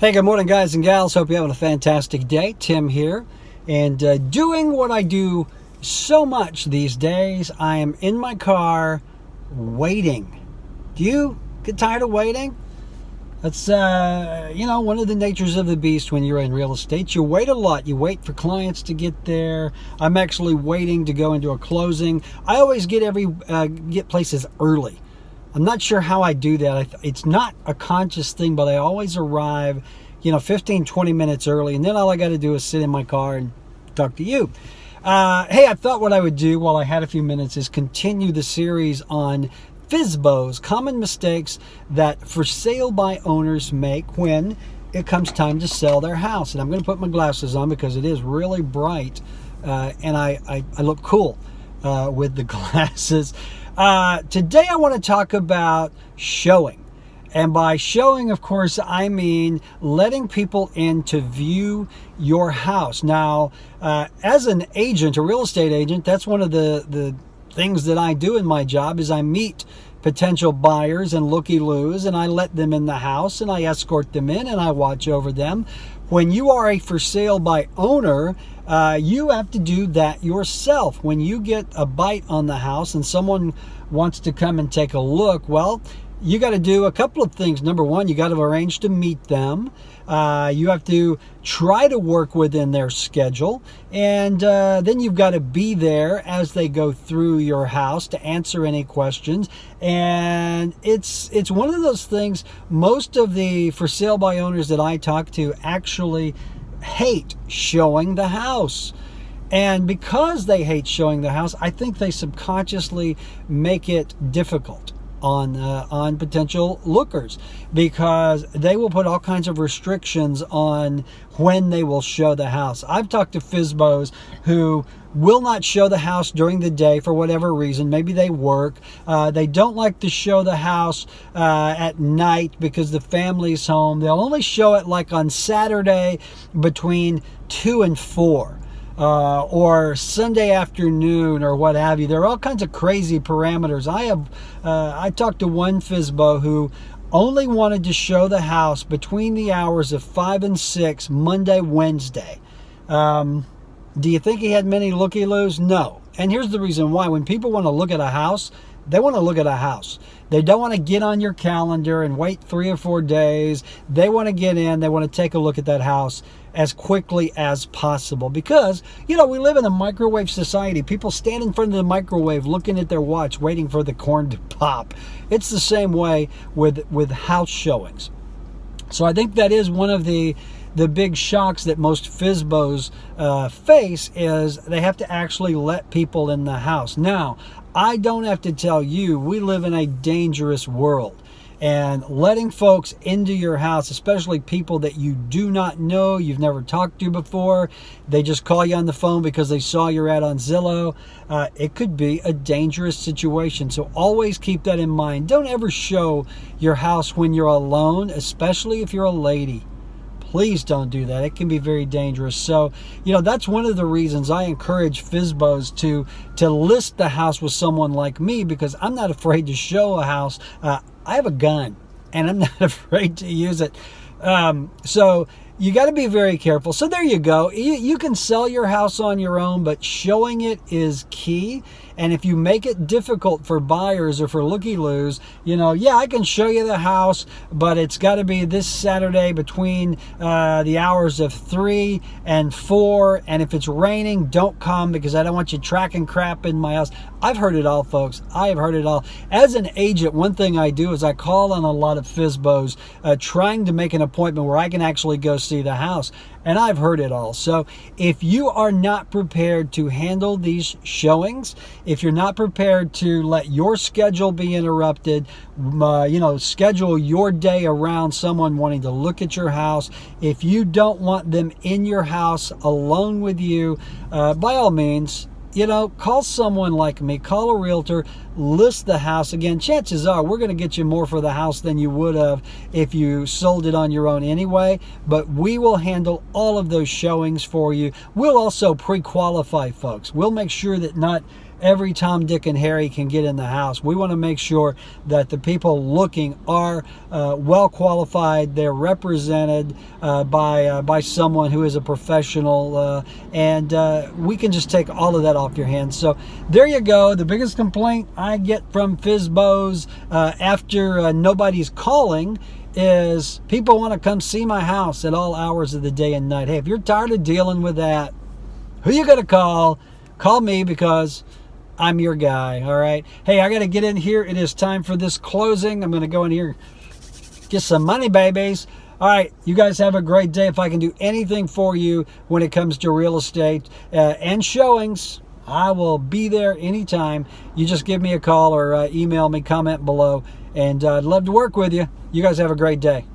Hey, good morning, guys and gals. Hope you're having a fantastic day. Tim here, and doing what I do so much these days. I am in my car waiting. Do you get tired of waiting? That's, one of the natures of the beast when you're in real estate. You wait a lot. You wait for clients to get there. I'm actually waiting to go into a closing. I always get places early. I'm not sure how I do that. It's not a conscious thing, but I always arrive, 15, 20 minutes early. And then all I got to do is sit in my car and talk to you. Hey, I thought what I would do while I had a few minutes is continue the series on FSBO'S, common mistakes that for sale by owners make when it comes time to sell their house. And I'm going to put my glasses on because it is really bright, and I look cool with the glasses. Today I want to talk about showing. And by showing, of course, I mean letting people in to view your house. Now, as an agent, a real estate agent, that's one of the things that I do in my job is I meet potential buyers and looky-loos, and I let them in the house, and I escort them in, and I watch over them. When you are a for sale by owner, you have to do that yourself. When you get a bite on the house and someone wants to come and take a look, well, you got to do a couple of things. Number one, you got to arrange to meet them. You have to try to work within their schedule. And then you've got to be there as they go through your house to answer any questions. And it's one of those things, most of the for sale by owners that I talk to actually hate showing the house. And because they hate showing the house, I think they subconsciously make it difficult on potential lookers, because they will put all kinds of restrictions on when they will show the house. I've talked to FSBO'S who will not show the house during the day for whatever reason. Maybe they work. They don't like to show the house at night because the family's home. They'll only show it like on Saturday between 2 and 4. Or Sunday afternoon, or what have you. There are all kinds of crazy parameters. I talked to one FSBO who only wanted to show the house between the hours of 5 and 6, Monday, Wednesday. Do you think he had many looky-loos? No. And here's the reason why. When people want to look at a house, they want to look at a house. They don't want to get on your calendar and wait 3 or 4 days. They want to get in. They want to take a look at that house as quickly as possible, because we live in a microwave society. People stand in front of the microwave looking at their watch, waiting for the corn to pop. It's the same way with house showings. So I think that is one of the big shocks that most FSBO'S face, is they have to actually let people in the house. Now, I don't have to tell you, we live in a dangerous world. And letting folks into your house, especially people that you do not know, you've never talked to before, they just call you on the phone because they saw your ad on Zillow, it could be a dangerous situation. So always keep that in mind. Don't ever show your house when you're alone, especially if you're a lady. Please don't do that. It can be very dangerous. So, that's one of the reasons I encourage FSBO'S to list the house with someone like me, because I'm not afraid to show a house. I have a gun, and I'm not afraid to use it. So you got to be very careful. So there you go. You can sell your house on your own, but showing it is key. And if you make it difficult for buyers or for looky-loos, I can show you the house, but it's got to be this Saturday between the hours of 3 and 4. And if it's raining, don't come, because I don't want you tracking crap in my house. I've heard it all, folks. I have heard it all. As an agent, one thing I do is I call on a lot of FSBO'S trying to make an appointment where I can actually go see the house. And I've heard it all. So if you are not prepared to handle these showings, if you're not prepared to let your schedule be interrupted, schedule your day around someone wanting to look at your house, if you don't want them in your house alone with you, by all means, call someone like me, call a realtor, list the house. Again, chances are we're going to get you more for the house than you would have if you sold it on your own anyway, but we will handle all of those showings for you. We'll also pre-qualify folks. We'll make sure that not every Tom, Dick, and Harry can get in the house. We want to make sure that the people looking are well qualified. They're represented by someone who is a professional, and we can just take all of that off your hands. So there you go. The biggest complaint I get from FSBO'S after nobody's calling is people want to come see my house at all hours of the day and night. Hey, if you're tired of dealing with that, who you gonna call? Call me, because I'm your guy. All right. Hey, I got to get in here. It is time for this closing. I'm going to go in here, get some money, babies. All right. You guys have a great day. If I can do anything for you when it comes to real estate and showings, I will be there anytime. You just give me a call or email me, comment below, and I'd love to work with you. You guys have a great day.